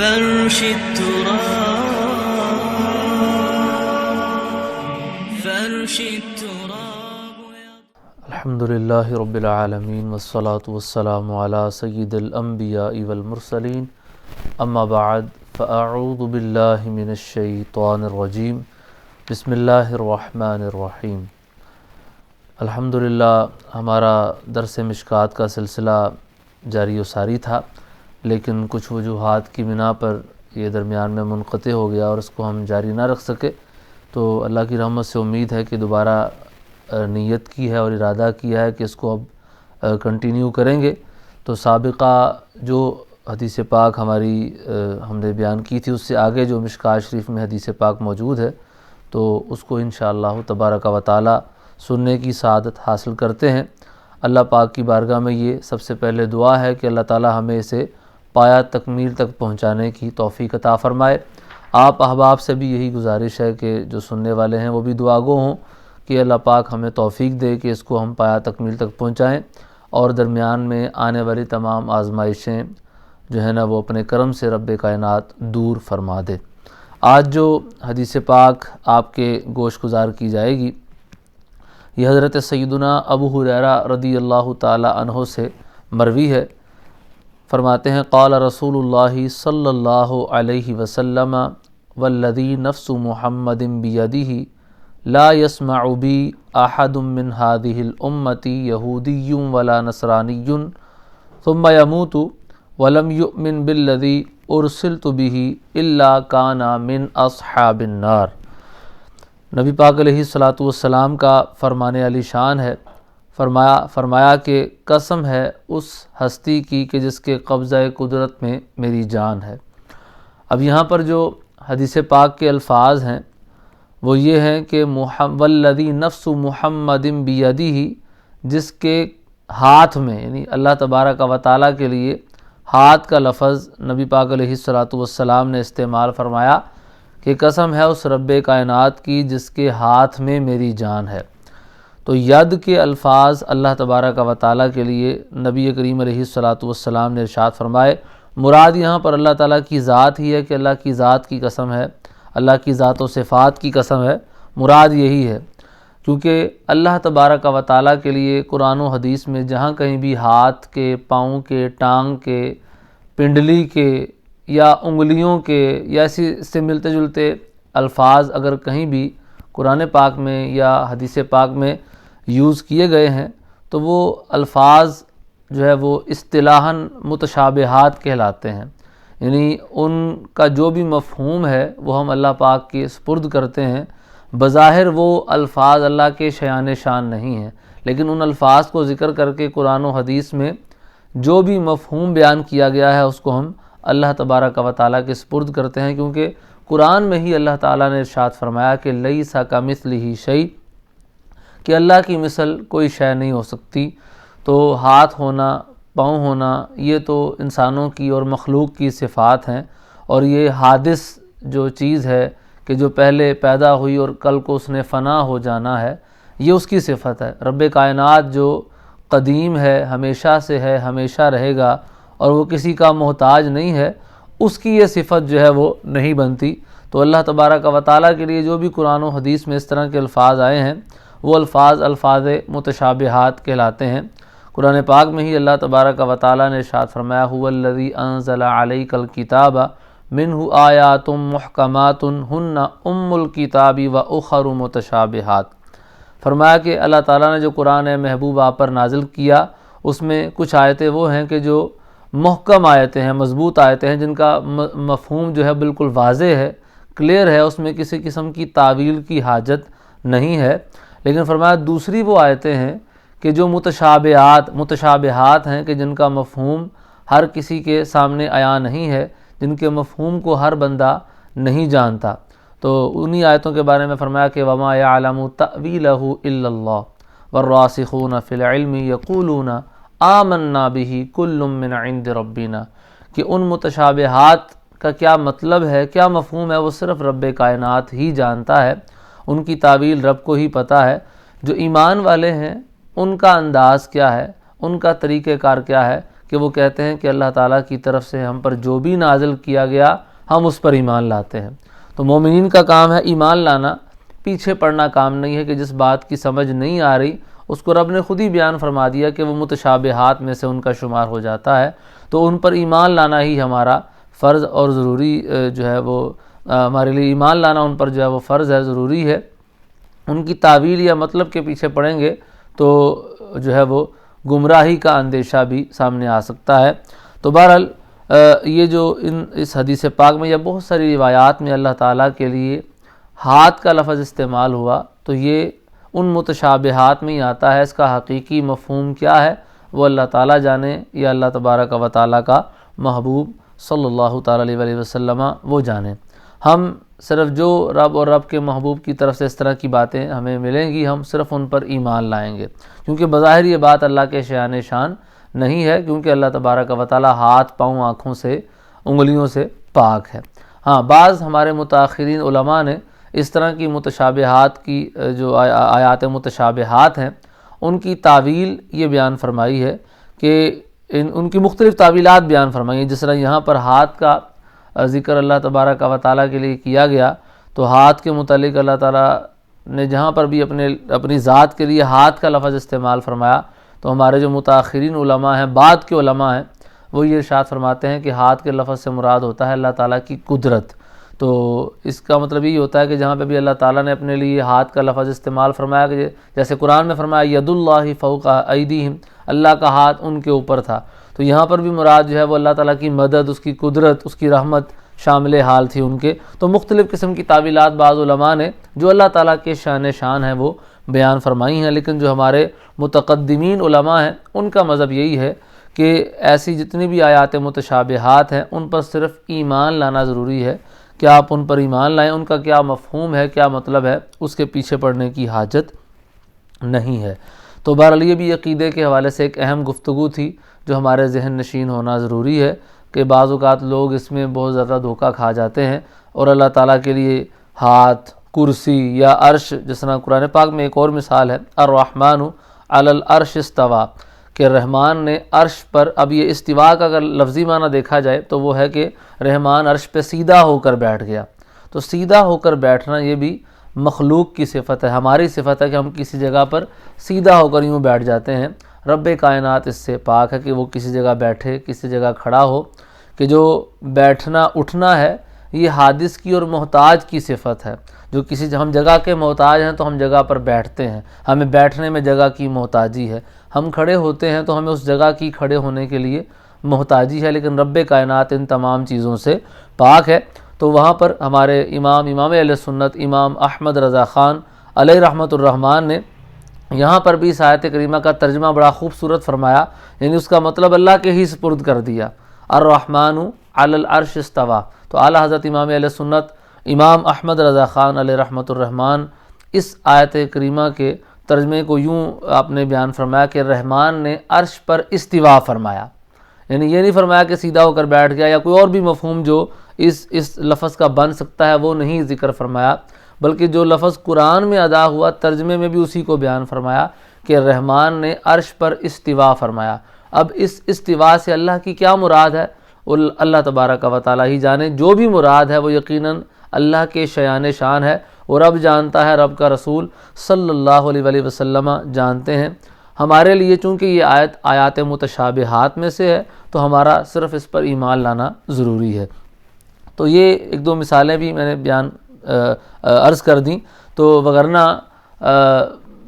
فرش التراب. الحمد للہ رب العالمین والصلاة والسلام علی سید الانبیاء والمرسلین اما بعد فاعوذ باللہ من الشیطان الرجیم بسم اللہ الرحمن الرحیم. الحمدللہ ہمارا درس مشکات کا سلسلہ جاری و ساری تھا، لیکن کچھ وجوہات کی بنا پر یہ درمیان میں منقطع ہو گیا اور اس کو ہم جاری نہ رکھ سکے. تو اللہ کی رحمت سے امید ہے کہ دوبارہ نیت کی ہے اور ارادہ کیا ہے کہ اس کو اب کنٹینیو کریں گے. تو سابقہ جو حدیث پاک ہم نے بیان کی تھی، اس سے آگے جو مشکات شریف میں حدیث پاک موجود ہے تو اس کو انشاءاللہ تبارک و تعالی سننے کی سعادت حاصل کرتے ہیں. اللہ پاک کی بارگاہ میں یہ سب سے پہلے دعا ہے کہ اللہ تعالی ہمیں اسے پایا تکمیل تک پہنچانے کی توفیق عطا فرمائے. آپ احباب سے بھی یہی گزارش ہے کہ جو سننے والے ہیں وہ بھی دعا گو ہوں کہ اللہ پاک ہمیں توفیق دے کہ اس کو ہم پایا تکمیل تک پہنچائیں اور درمیان میں آنے والی تمام آزمائشیں جو ہے نا وہ اپنے کرم سے رب کائنات دور فرما دے. آج جو حدیث پاک آپ کے گوش گزار کی جائے گی یہ حضرت سیدنا ابو ہریرہ رضی اللہ تعالی عنہ سے مروی ہے. فرماتے ہیں قال رسول اللہ صلی اللہ علیہ وسلم والذی نفس محمد بیدہ لا يسمع بی احد من هذه الامة یہودی ولا نصرانی ثم يموت ولم يؤمن بالذی ارسلت به الا كان من اصحاب النار. نبی پاک علیہ السلام کا فرمان علی شان ہے. فرمایا کہ قسم ہے اس ہستی کی کہ جس کے قبضہ قدرت میں میری جان ہے. اب یہاں پر جو حدیث پاک کے الفاظ ہیں وہ یہ ہیں کہ والذی نفس محمد بیدہ، جس کے ہاتھ میں، یعنی اللہ تبارک و تعالیٰ کے لیے ہاتھ کا لفظ نبی پاک علیہ السلام نے استعمال فرمایا کہ قسم ہے اس رب کائنات کی جس کے ہاتھ میں میری جان ہے. تو ید کے الفاظ اللہ تبارک و تعالیٰ کے لیے نبی کریم علیہ السلام نے ارشاد فرمائے. مراد یہاں پر اللہ تعالیٰ کی ذات ہی ہے کہ اللہ کی ذات کی قسم ہے، اللہ کی ذات و صفات کی قسم ہے، مراد یہی ہے. کیونکہ اللہ تبارک و تعالیٰ کے لیے قرآن و حدیث میں جہاں کہیں بھی ہاتھ کے، پاؤں کے، ٹانگ کے، پنڈلی کے یا انگلیوں کے یا ایسی سے ملتے جلتے الفاظ اگر کہیں بھی قرآن پاک میں یا حدیث پاک میں یوز کیے گئے ہیں تو وہ الفاظ جو ہے وہ اصطلاحاً متشابہات کہلاتے ہیں. یعنی ان کا جو بھی مفہوم ہے وہ ہم اللہ پاک کے سپرد کرتے ہیں. بظاہر وہ الفاظ اللہ کے شیان شان نہیں ہیں، لیکن ان الفاظ کو ذکر کر کے قرآن و حدیث میں جو بھی مفہوم بیان کیا گیا ہے اس کو ہم اللہ تبارک و تعالیٰ کے سپرد کرتے ہیں. کیونکہ قرآن میں ہی اللہ تعالیٰ نے ارشاد فرمایا کہ لیس کمثلہ شیء، کہ اللہ کی مثل کوئی شے نہیں ہو سکتی. تو ہاتھ ہونا، پاؤں ہونا یہ تو انسانوں کی اور مخلوق کی صفات ہیں، اور یہ حادث جو چیز ہے کہ جو پہلے پیدا ہوئی اور کل کو اس نے فنا ہو جانا ہے، یہ اس کی صفت ہے. رب کائنات جو قدیم ہے، ہمیشہ سے ہے، ہمیشہ رہے گا اور وہ کسی کا محتاج نہیں ہے، اس کی یہ صفت جو ہے وہ نہیں بنتی. تو اللہ تبارک و تعالیٰ کے لیے جو بھی قرآن و حدیث میں اس طرح کے الفاظ آئے ہیں وہ الفاظ متشابہات کہلاتے ہیں. قرآن پاک میں ہی اللہ تبارک و تعالیٰ نے ارشاد فرمایا هو الذی انزل علیک الکتاب منہ آیات محکمات ہن ام الکتاب واخر متشابہات. فرمایا کہ اللہ تعالیٰ نے جو قرآن محبوب آپ پر نازل کیا اس میں کچھ آیتیں وہ ہیں کہ جو محکم آیتیں ہیں، مضبوط آیتیں ہیں، جن کا مفہوم جو ہے بالکل واضح ہے، کلیئر ہے، اس میں کسی قسم کی تعویل کی حاجت نہیں ہے. لیکن فرمایا دوسری وہ آیتیں ہیں کہ جو متشابہات ہیں کہ جن کا مفہوم ہر کسی کے سامنے عیاں نہیں ہے، جن کے مفہوم کو ہر بندہ نہیں جانتا. تو انہی آیتوں کے بارے میں فرمایا کہ وَمَا يَعْلَمُ تَأْوِيلَهُ إِلَّا اللَّهُ وَالرَّاسِخُونَ فِي الْعِلْمِ يَقُولُونَ آمَنَّا بِهِ كُلٌّ مِّنْ عِندِ رَبِّنَا. کہ ان متشابہات کا کیا مطلب ہے، کیا مفہوم ہے، وہ صرف رب کائنات ہی جانتا ہے، ان کی تعویل رب کو ہی پتہ ہے. جو ایمان والے ہیں ان کا انداز کیا ہے، ان کا طریقہ کار کیا ہے کہ وہ کہتے ہیں کہ اللہ تعالیٰ کی طرف سے ہم پر جو بھی نازل کیا گیا ہم اس پر ایمان لاتے ہیں۔ تو مومنین کا کام ہے ایمان لانا، پیچھے پڑنا کام نہیں ہے کہ جس بات کی سمجھ نہیں آ رہی اس کو رب نے خود ہی بیان فرما دیا کہ وہ متشابہات میں سے ان کا شمار ہو جاتا ہے، تو ان پر ایمان لانا ہی ہمارا فرض اور ضروری جو ہے وہ ہمارے لیے ایمان لانا ان پر جو ہے وہ فرض ہے، ضروری ہے۔ ان کی تعویل یا مطلب کے پیچھے پڑیں گے تو جو ہے وہ گمراہی کا اندیشہ بھی سامنے آ سکتا ہے۔ تو بہرحال یہ جو اس حدیث پاک میں یا بہت ساری روایات میں اللہ تعالیٰ کے لیے ہاتھ کا لفظ استعمال ہوا، تو یہ ان متشابہات میں ہی آتا ہے۔ اس کا حقیقی مفہوم کیا ہے وہ اللہ تعالیٰ جانے، یا اللہ تبارک و تعالیٰ کا محبوب صلی اللہ تعالیٰ علیہ وسلم وہ جانے۔ ہم صرف جو رب اور رب کے محبوب کی طرف سے اس طرح کی باتیں ہمیں ملیں گی ہم صرف ان پر ایمان لائیں گے، کیونکہ بظاہر یہ بات اللہ کے شان شان نہیں ہے، کیونکہ اللہ تبارک و تعالیٰ ہاتھ، پاؤں، آنکھوں سے، انگلیوں سے پاک ہے۔ ہاں، بعض ہمارے متاخرین علماء نے اس طرح کی متشابہات کی جو آیات متشابہات ہیں ان کی تعویل یہ بیان فرمائی ہے کہ ان کی مختلف تعویلات بیان فرمائی ہیں۔ جس طرح یہاں پر ہاتھ کا ذکر اللہ تبارک و تعالیٰ کے لیے کیا گیا، تو ہاتھ کے متعلق اللہ تعالیٰ نے جہاں پر بھی اپنی ذات کے لیے ہاتھ کا لفظ استعمال فرمایا، تو ہمارے جو متاخرین علماء ہیں، بعد کے علماء ہیں، وہ یہ ارشاد فرماتے ہیں کہ ہاتھ کے لفظ سے مراد ہوتا ہے اللہ تعالیٰ کی قدرت۔ تو اس کا مطلب یہ ہوتا ہے کہ جہاں پہ بھی اللہ تعالیٰ نے اپنے لیے ہاتھ کا لفظ استعمال فرمایا، کہ جیسے قرآن میں فرمایا ید اللہ فوق ایدیہم، اللہ کا ہاتھ ان کے اوپر تھا، تو یہاں پر بھی مراد جو ہے وہ اللہ تعالیٰ کی مدد، اس کی قدرت، اس کی رحمت شامل حال تھی ان کے۔ تو مختلف قسم کی تعویلات بعض علماء نے جو اللہ تعالیٰ کے شان ہیں وہ بیان فرمائی ہیں، لیکن جو ہمارے متقدمین علماء ہیں ان کا مذہب یہی ہے کہ ایسی جتنی بھی آیات متشابہات ہیں ان پر صرف ایمان لانا ضروری ہے، کہ آپ ان پر ایمان لائیں، ان کا کیا مفہوم ہے، کیا مطلب ہے، اس کے پیچھے پڑنے کی حاجت نہیں ہے۔ تو بہرحال یہ بھی عقیدے کے حوالے سے ایک اہم گفتگو تھی جو ہمارے ذہن نشین ہونا ضروری ہے، کہ بعض اوقات لوگ اس میں بہت زیادہ دھوکہ کھا جاتے ہیں اور اللہ تعالیٰ کے لیے ہاتھ، کرسی یا عرش، جس طرح قرآن پاک میں ایک اور مثال ہے الرحمن علی العرش استویٰ، کہ رحمان نے عرش پر، اب یہ استواء کا اگر لفظی معنی دیکھا جائے تو وہ ہے کہ رحمان عرش پہ سیدھا ہو کر بیٹھ گیا۔ تو سیدھا ہو کر بیٹھنا یہ بھی مخلوق کی صفت ہے، ہماری صفت ہے کہ ہم کسی جگہ پر سیدھا ہو کر یوں بیٹھ جاتے ہیں۔ رب کائنات اس سے پاک ہے کہ وہ کسی جگہ بیٹھے، کسی جگہ کھڑا ہو، کہ جو بیٹھنا اٹھنا ہے یہ حادث کی اور محتاج کی صفت ہے۔ جو ہم جگہ کے محتاج ہیں تو ہم جگہ پر بیٹھتے ہیں، ہمیں بیٹھنے میں جگہ کی محتاجی ہے، ہم کھڑے ہوتے ہیں تو ہمیں اس جگہ کی کھڑے ہونے کے لیے محتاجی ہے، لیکن رب کائنات ان تمام چیزوں سے پاک ہے۔ تو وہاں پر ہمارے امام اہل سنت امام احمد رضا خان علیہ رحمۃ الرحمن نے یہاں پر بھی اس آیت کریمہ کا ترجمہ بڑا خوبصورت فرمایا، یعنی اس کا مطلب اللہ کے ہی سپرد کر دیا، الرحمن علی العرش استویٰ۔ تو اعلیٰ حضرت امام اہل سنت امام احمد رضا خان علیہ رحمۃ الرحمن اس آیت کریمہ کے ترجمے کو یوں آپ نے بیان فرمایا کہ رحمان نے عرش پر استواء فرمایا، یعنی یہ نہیں فرمایا کہ سیدھا ہو کر بیٹھ گیا یا کوئی اور بھی مفہوم جو اس لفظ کا بن سکتا ہے وہ نہیں ذکر فرمایا، بلکہ جو لفظ قرآن میں ادا ہوا ترجمے میں بھی اسی کو بیان فرمایا کہ رحمان نے عرش پر استواء فرمایا۔ اب اس استواء سے اللہ کی کیا مراد ہے اللہ تبارک و تعالیٰ ہی جانے، جو بھی مراد ہے وہ یقیناً اللہ کے شان ہے، اور رب جانتا ہے، رب کا رسول صلی اللہ علیہ وسلم جانتے ہیں۔ ہمارے لیے چونکہ یہ آیات متشابہات میں سے ہے تو ہمارا صرف اس پر ایمان لانا ضروری ہے۔ تو یہ ایک دو مثالیں بھی میں نے بیان عرض کر دیں، تو وگرنہ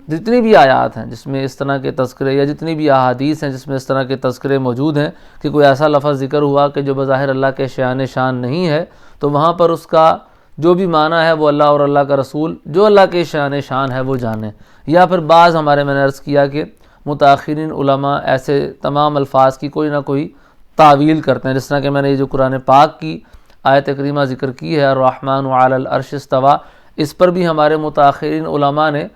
جتنی بھی آیات ہیں جس میں اس طرح کے تذکرے یا جتنی بھی احادیث ہیں جس میں اس طرح کے تذکرے موجود ہیں کہ کوئی ایسا لفظ ذکر ہوا کہ جو بظاہر اللہ کے شان نہیں ہے، تو وہاں پر اس کا جو بھی معنی ہے وہ اللہ اور اللہ کا رسول جو اللہ کے شان ہے وہ جانے۔ یا پھر بعض میں نے عرض کیا کہ متاخرین علماء ایسے تمام الفاظ کی کوئی نہ کوئی تعویل کرتے ہیں، جس طرح کہ میں نے یہ جو قرآن پاک کی آیت کریمہ ذکر کی ہے الرحمن علی العرش استویٰ، اس پر بھی ہمارے متاخرین علماء نے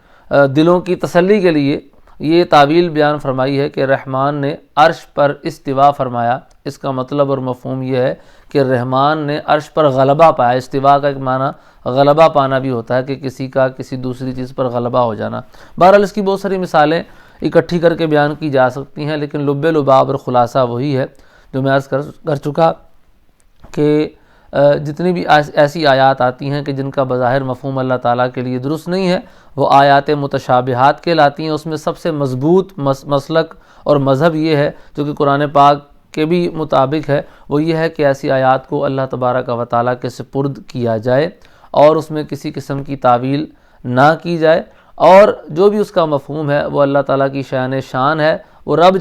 دلوں کی تسلی کے لیے یہ تعویل بیان فرمائی ہے کہ رحمان نے عرش پر استواء فرمایا۔ اس کا مطلب اور مفہوم یہ ہے کہ رحمان نے عرش پر غلبہ پایا۔ استواء کا ایک معنی غلبہ پانا بھی ہوتا ہے کہ کسی کا کسی دوسری چیز پر غلبہ ہو جانا۔ بہرحال اس کی بہت ساری مثالیں اکٹھی کر کے بیان کی جا سکتی ہیں، لیکن لب لباب اور خلاصہ وہی ہے جو میں عرض کر چکا کہ جتنی بھی ایسی آیات آتی ہیں کہ جن کا بظاہر مفہوم اللہ تعالیٰ کے لیے درست نہیں ہے، وہ آیات متشابہات کہلاتی ہیں۔ اس میں سب سے مضبوط مسلک اور مذہب یہ ہے جو کہ قرآن پاک کے بھی مطابق ہے، وہ یہ ہے کہ ایسی آیات کو اللہ تبارک و تعالیٰ کے سپرد کیا جائے اور اس میں کسی قسم کی تعویل نہ کی جائے، اور جو بھی اس کا مفہوم ہے وہ اللہ تعالیٰ کی شان ہے، وہ رب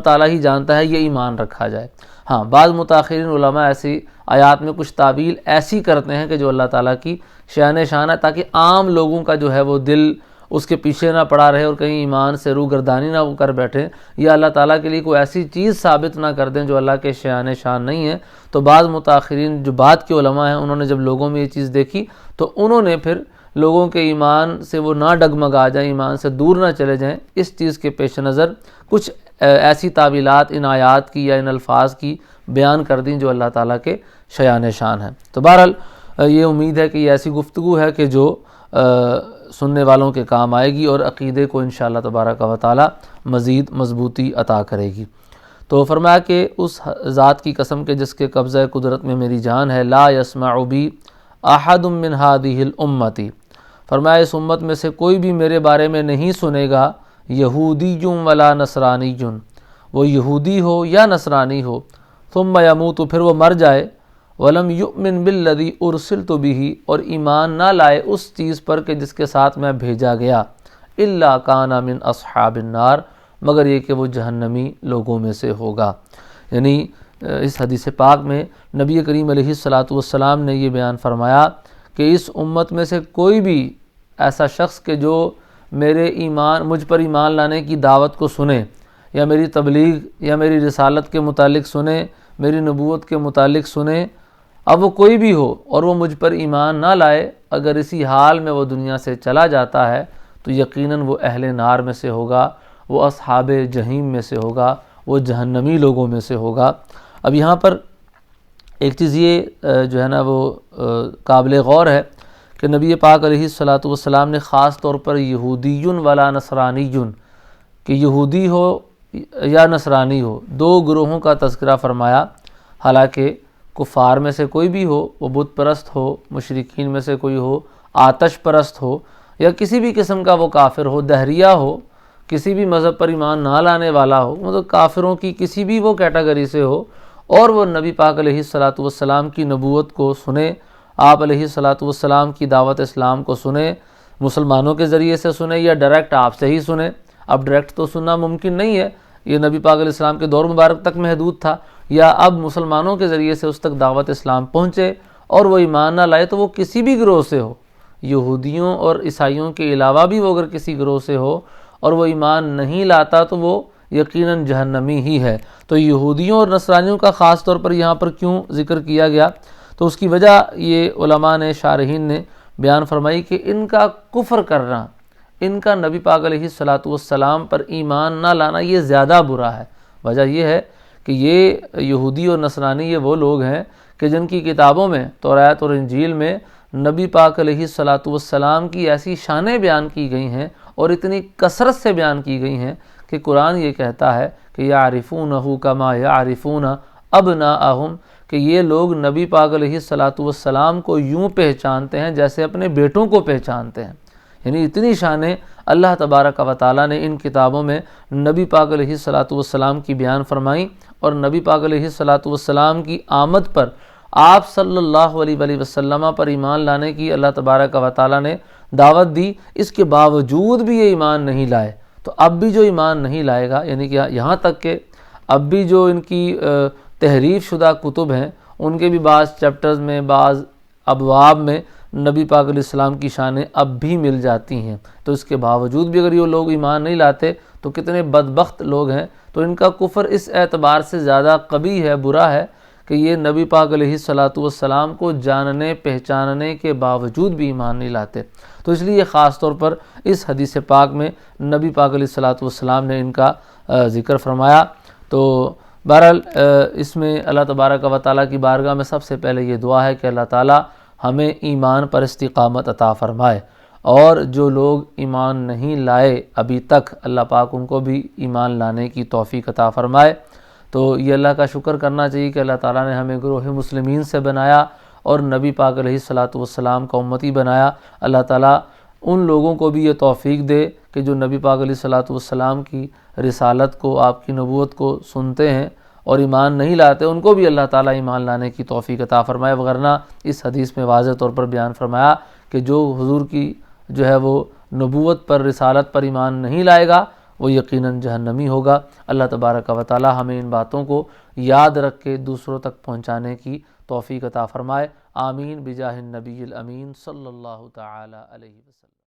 تعالیٰ ہی جانتا ہے، یہ ایمان رکھا جائے۔ ہاں، بعض متاخرین علماء ایسی آیات میں کچھ تعویل ایسی کرتے ہیں کہ جو اللہ تعالیٰ کی شان ہے، تاکہ عام لوگوں کا جو ہے وہ دل اس کے پیچھے نہ پڑا رہے اور کہیں ایمان سے روگردانی نہ کر بیٹھے، یا اللہ تعالیٰ کے لیے کوئی ایسی چیز ثابت نہ کر دیں جو اللہ کے شان نہیں ہے۔ تو بعض متاخرین جو بعد کے علماء ہیں، انہوں نے جب لوگوں میں یہ چیز دیکھی تو انہوں نے پھر لوگوں کے ایمان سے وہ نہ ڈگمگا جائیں، ایمان سے دور نہ چلے جائیں، اس چیز کے پیش نظر کچھ ایسی تعویلات ان آیات کی یا ان الفاظ کی بیان کر دیں جو اللہ تعالیٰ کے شان ہیں۔ تو بہرحال یہ امید ہے کہ یہ ایسی گفتگو ہے کہ جو سننے والوں کے کام آئے گی اور عقیدے کو انشاءاللہ تبارک و تعالیٰ مزید مضبوطی عطا کرے گی۔ تو فرمایا کہ اس ذات کی قسم کے جس کے قبضہ قدرت میں میری جان ہے، لا یسمع بی احد من هذه الامتی، فرمایا اس امت میں سے کوئی بھی میرے بارے میں نہیں سنے گا، یہودی ولا نصرانی، وہ یہودی ہو یا نصرانی ہو، ثم یموت، پھر وہ مر جائے، ولم یؤمن بالذی ارسلت بہ، اور ایمان نہ لائے اس چیز پر کہ جس کے ساتھ میں بھیجا گیا، الا کان من اصحاب النار، مگر یہ کہ وہ جہنمی لوگوں میں سے ہوگا۔ یعنی اس حدیث پاک میں نبی کریم علیہ الصلاۃ نے یہ بیان فرمایا کہ اس امت میں سے کوئی بھی ایسا شخص کہ جو مجھ پر ایمان لانے کی دعوت کو سنے، یا میری تبلیغ یا میری رسالت کے متعلق سنے، میری نبوت کے متعلق سنے، اب وہ کوئی بھی ہو اور وہ مجھ پر ایمان نہ لائے، اگر اسی حال میں وہ دنیا سے چلا جاتا ہے تو یقیناً وہ اہل نار میں سے ہوگا، وہ اصحاب جہیم میں سے ہوگا، وہ جہنمی لوگوں میں سے ہوگا۔ اب یہاں پر ایک چیز یہ جو ہے نا وہ قابل غور ہے کہ نبی پاک علیہ الصلاۃ نے خاص طور پر یہودی ولا نصرانی، کہ یہودی ہو یا نصرانی ہو، دو گروہوں کا تذکرہ فرمایا، حالانکہ کفار میں سے کوئی بھی ہو، وہ بت پرست ہو، مشرکین میں سے کوئی ہو، آتش پرست ہو، یا کسی بھی قسم کا وہ کافر ہو، دہریہ ہو، کسی بھی مذہب پر ایمان نہ لانے والا ہو، مطلب کافروں کی کسی بھی وہ کیٹیگری سے ہو، اور وہ نبی پاک علیہ الصلاۃ کی نبوت کو سنے، آپ علیہ الصلاۃ کی دعوت اسلام کو سنے، مسلمانوں کے ذریعے سے سنے یا ڈائریکٹ آپ سے ہی سنے۔ اب ڈائریکٹ تو سننا ممکن نہیں ہے، یہ نبی پاک علیہ السلام کے دور مبارک تک محدود تھا، یا اب مسلمانوں کے ذریعے سے اس تک دعوت اسلام پہنچے اور وہ ایمان نہ لائے، تو وہ کسی بھی گروہ سے ہو، یہودیوں اور عیسائیوں کے علاوہ بھی وہ اگر کسی گروہ سے ہو اور وہ ایمان نہیں لاتا تو وہ یقیناً جہنمی ہی ہے۔ تو یہودیوں اور نصرانیوں کا خاص طور پر یہاں پر کیوں ذکر کیا گیا؟ تو اس کی وجہ یہ علماء نے، شارحین نے بیان فرمائی کہ ان کا کفر کرنا، ان کا نبی پاک علیہ الصلاۃ پر ایمان نہ لانا یہ زیادہ برا ہے۔ وجہ یہ ہے کہ یہ یہودی اور نصرانی یہ وہ لوگ ہیں کہ جن کی کتابوں میں، توراۃ اور انجیل میں، نبی پاک علیہ الصلاۃ کی ایسی شانیں بیان کی گئی ہیں اور اتنی کثرت سے بیان کی گئی ہیں کہ قرآن یہ کہتا ہے کہ یعرفونہ کما یعرفون ابناءہم، کہ یہ لوگ نبی پاک علیہ الصلاۃ کو یوں پہچانتے ہیں جیسے اپنے بیٹوں کو پہچانتے ہیں۔ یعنی اتنی شانیں اللہ تبارک و تعالیٰ نے ان کتابوں میں نبی پاک علیہ الصلاۃ کی بیان فرمائیں، اور نبی پاک علیہ الصلاۃ کی آمد پر آپ صلی اللہ علیہ وسلم پر ایمان لانے کی اللہ تبارک و تعالیٰ نے دعوت دی، اس کے باوجود بھی یہ ایمان نہیں لائے۔ تو اب بھی جو ایمان نہیں لائے گا، یعنی کہ یہاں تک کہ اب بھی جو ان کی تحریف شدہ کتب ہیں، ان کے بھی بعض چیپٹرز میں، بعض ابواب میں نبی پاک علیہ السلام کی شانیں اب بھی مل جاتی ہیں، تو اس کے باوجود بھی اگر یہ لوگ ایمان نہیں لاتے تو کتنے بدبخت لوگ ہیں۔ تو ان کا کفر اس اعتبار سے زیادہ قبیح ہے، برا ہے، کہ یہ نبی پاک علیہ الصلاۃ کو جاننے پہچاننے کے باوجود بھی ایمان نہیں لاتے۔ تو اس لیے خاص طور پر اس حدیث پاک میں نبی پاک علیہ الصلاۃ نے ان کا ذکر فرمایا۔ تو بہرحال اس میں اللہ تبارک و تعالیٰ کی بارگاہ میں سب سے پہلے یہ دعا ہے کہ اللہ تعالیٰ ہمیں ایمان پر استقامت عطا فرمائے، اور جو لوگ ایمان نہیں لائے ابھی تک، اللہ پاک ان کو بھی ایمان لانے کی توفیق عطا فرمائے۔ تو یہ اللہ کا شکر کرنا چاہیے کہ اللہ تعالیٰ نے ہمیں گروہ مسلمین سے بنایا اور نبی پاک علیہ الصلاۃ والسلام کا امتی بنایا۔ اللہ تعالیٰ ان لوگوں کو بھی یہ توفیق دے کہ جو نبی پاک علیہ الصلاۃ والسلام کی رسالت کو، آپ کی نبوت کو سنتے ہیں اور ایمان نہیں لاتے، ان کو بھی اللہ تعالیٰ ایمان لانے کی توفیق عطا فرمائے۔ وغیرہ اس حدیث میں واضح طور پر بیان فرمایا کہ جو حضور کی جو ہے وہ نبوت پر، رسالت پر ایمان نہیں لائے گا وہ یقیناً جہنمی ہوگا۔ اللہ تبارک و تعالی ہمیں ان باتوں کو یاد رکھ کے دوسروں تک پہنچانے کی توفیق عطا فرمائے۔ آمین بجاہ النبی الامین صلی اللہ تعالی علیہ وسلم۔